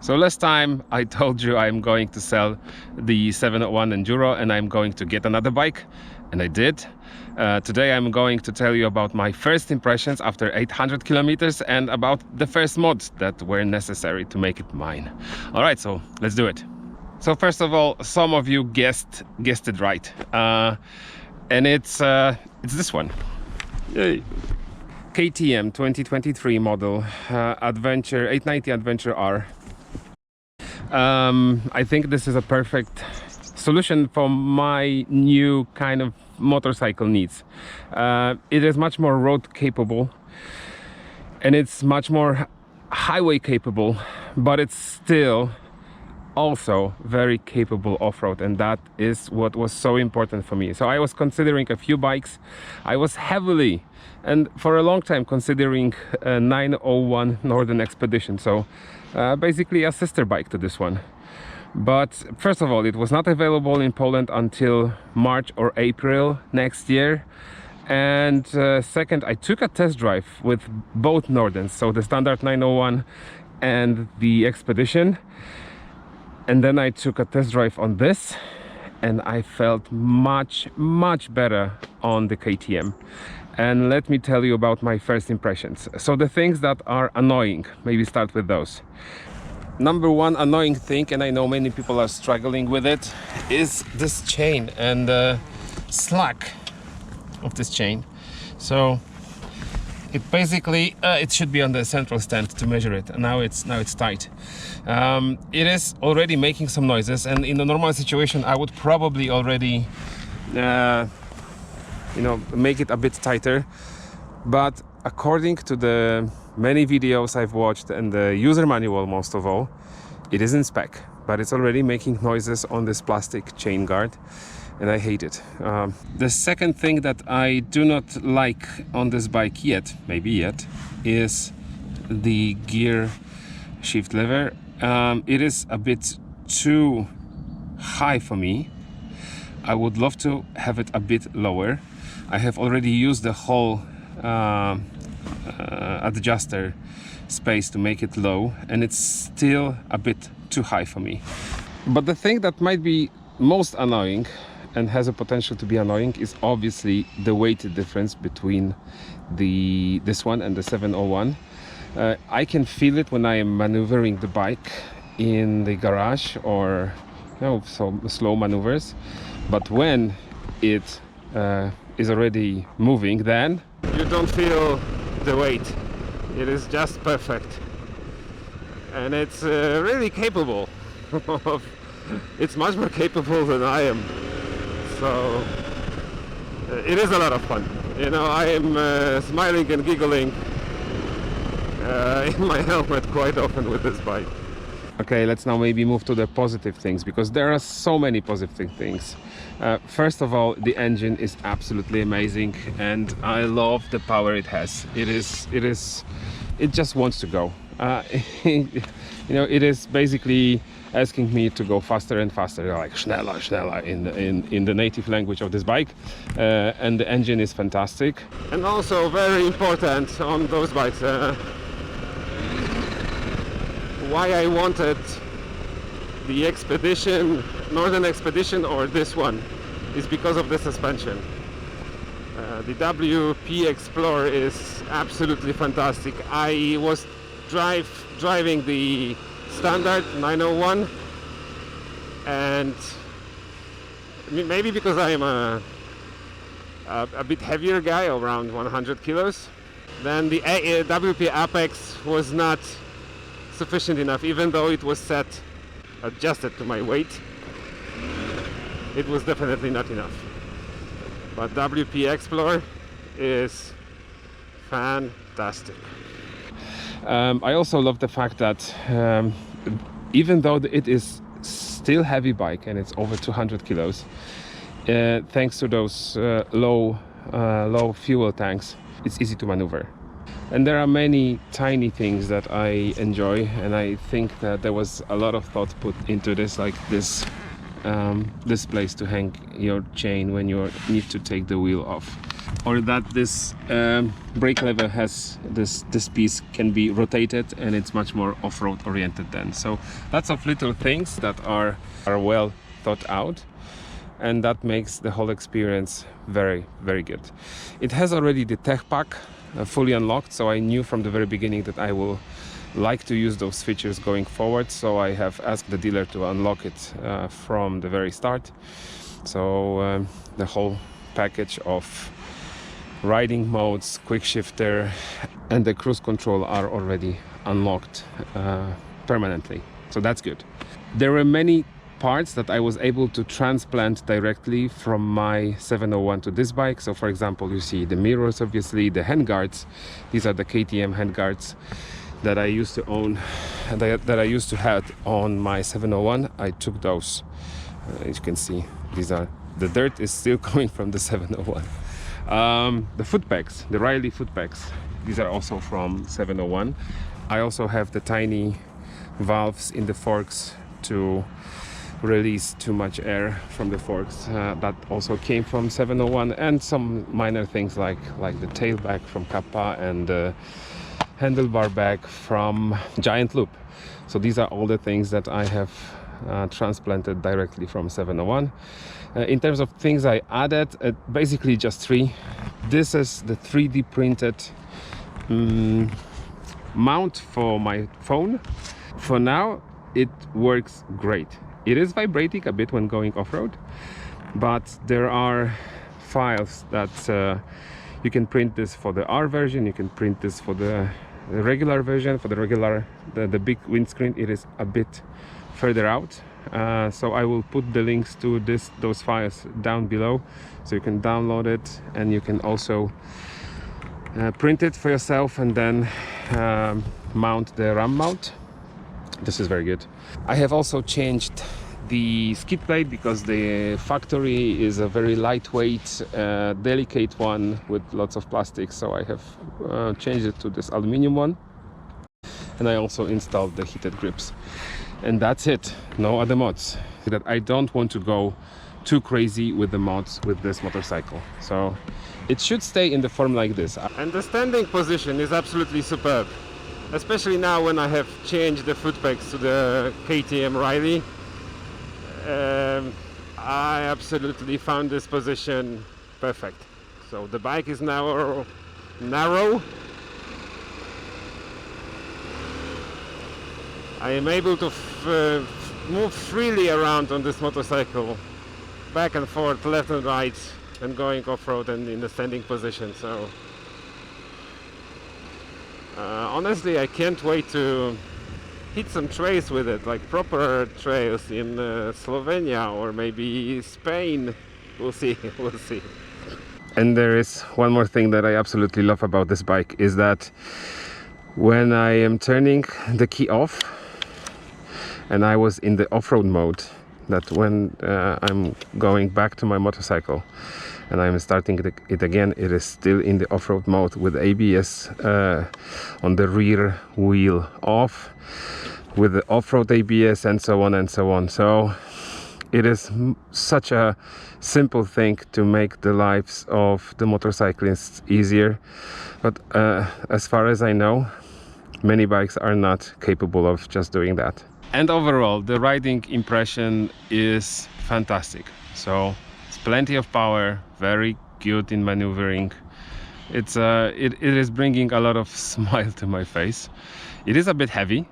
So last time I told you I'm going to sell the 701 Enduro and I'm going to get another bike, and I did. Today I'm going to tell you about my first impressions after 800 kilometers and about the first mods that were necessary to make it mine. Alright, so let's do it. So first of all, some of you guessed it right, and it's this one. Yay. KTM 2023 model, Adventure 890 Adventure R. I think this is a perfect solution for my new kind of motorcycle needs. It is much more road capable and it's much more highway capable, but it's still also very capable off-road, and that is what was so important for me. So I was considering a few bikes. I was heavily and for a long time considering a 901 Northern Expedition, so basically a sister bike to this one. But first of all, it was not available in Poland until March or April next year. And second, I took a test drive with both Northerns, so the standard 901 and the Expedition. And then I took a test drive on this and I felt much better on the KTM. And let me tell you about my first impressions. So the things that are annoying, maybe start with those. Number one annoying thing, and I know many people are struggling with it, is this chain and the slack of this chain. So it basically it should be on the central stand to measure it, and now it's tight. It is already making some noises, and in a normal situation I would probably already make it a bit tighter, but according to the many videos I've watched and the user manual most of all, it is in spec, but it's already making noises on this plastic chain guard, and I hate it. The second thing that I do not like on this bike yet, is the gear shift lever. It is a bit too high for me. I would love to have it a bit lower. I have already used the whole adjuster space to make it low, and it's still a bit too high for me. But the thing that might be most annoying and has a potential to be annoying is obviously the weight difference between this one and the 701. I can feel it when I am maneuvering the bike in the garage or so slow maneuvers, but when it is already moving, then you don't feel the weight. It is just perfect, and it's really capable. It's much more capable than I am. So it is a lot of fun. I am smiling and giggling in my helmet quite often with this bike. Okay, let's now maybe move to the positive things, because there are so many positive things. First of all, the engine is absolutely amazing, and I love the power it has. It just wants to go. It is basically asking me to go faster and faster, like schneller, schneller in the native language of this bike, and the engine is fantastic. And also very important on those bikes, why I wanted the Expedition, Northern Expedition, or this one, is because of the suspension. The WP Explorer is absolutely fantastic. I was driving the standard 901, and maybe because I am a bit heavier guy, around 100 kilos, then the WP Apex was not sufficient enough. Even though it was adjusted to my weight, it was definitely not enough. But WP Explorer is fantastic. I also love the fact that even though it is still heavy bike and it's over 200 kilos, thanks to those low fuel tanks, it's easy to maneuver. And there are many tiny things that I enjoy, and I think that there was a lot of thought put into this, like this place to hang your chain when you need to take the wheel off. or that this brake lever has this piece can be rotated, and it's much more off-road oriented then. So lots of little things that are well thought out, and that makes the whole experience very, very good. It has already the tech pack fully unlocked, so I knew from the very beginning that I will like to use those features going forward, so I have asked the dealer to unlock it from the very start. So the whole package of riding modes, quick shifter and the cruise control are already unlocked permanently, so that's good. There were many parts that I was able to transplant directly from my 701 to this bike. So for example, you see the mirrors, obviously the handguards. These are the KTM handguards that I used to own and that I used to have on my 701. I took those. As you can see, these are, the dirt is still coming from the 701. The foot pegs, the Riley foot pegs, these are also from 701. I also have the tiny valves in the forks to release too much air from the forks, that also came from 701, and some minor things like the tail bag from Kappa and the handlebar bag from Giant Loop. So these are all the things that I have transplanted directly from 701. In terms of things I added, basically just three. This is the 3D printed mount for my phone. For now it works great. It is vibrating a bit when going off-road, but there are files that you can print this for the R version, you can print this for the regular version. For the regular, the big windscreen, it is a bit further out, so I will put the links to those files down below, so you can download it, and you can also print it for yourself and then mount the Ram mount. This is very good. I have also changed the skid plate because the factory is a very lightweight, delicate one with lots of plastic, so I have changed it to this aluminum one, and I also installed the heated grips. And that's it, no other mods. That I don't want to go too crazy with the mods with this motorcycle, so it should stay in the form like this. And the standing position is absolutely superb, especially now when I have changed the foot pegs to the KTM Riley. I absolutely found this position perfect. So the bike is now narrow. I am able to move freely around on this motorcycle, back and forth, left and right, and going off-road and in the standing position. So honestly, I can't wait to hit some trails with it, like proper trails in Slovenia or maybe Spain. We'll see, we'll see. And there is one more thing that I absolutely love about this bike, is that when I am turning the key off and I was in the off-road mode, that when I'm going back to my motorcycle and I'm starting it again, it is still in the off-road mode with ABS on the rear wheel off, with the off-road ABS and so on and so on. So it is such a simple thing to make the lives of the motorcyclists easier, but as far as I know, many bikes are not capable of just doing that. And overall, the riding impression is fantastic. So it's plenty of power, very good in maneuvering. It is bringing a lot of smile to my face. It is a bit heavy,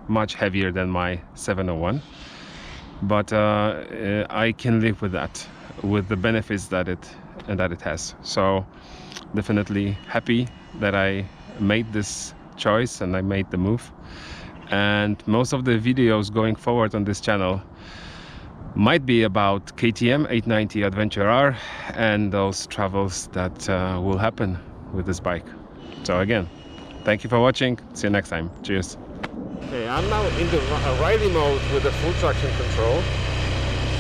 much heavier than my 701, but I can live with that, with the benefits that it has. So definitely happy that I made this choice and I made the move. And most of the videos going forward on this channel might be about KTM 890 Adventure R and those travels that will happen with this bike. So again, thank you for watching. See you next time. Cheers. Okay, I'm now in the riding mode with the full traction control.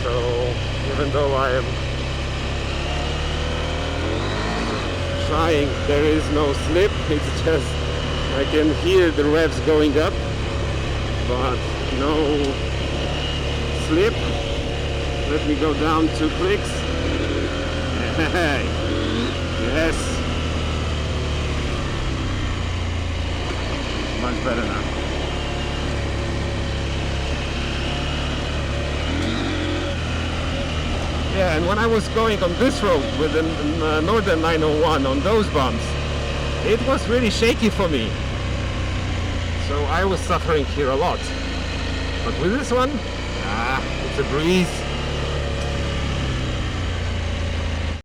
So even though I am trying, there is no slip. It's just I can hear the revs going up, but no slip. Let me go down 2 clicks. Hey. Yes. Much better now. Yeah, and when I was going on this road with the Northern 901 on those bumps, it was really shaky for me. So I was suffering here a lot. But with this one, it's a breeze.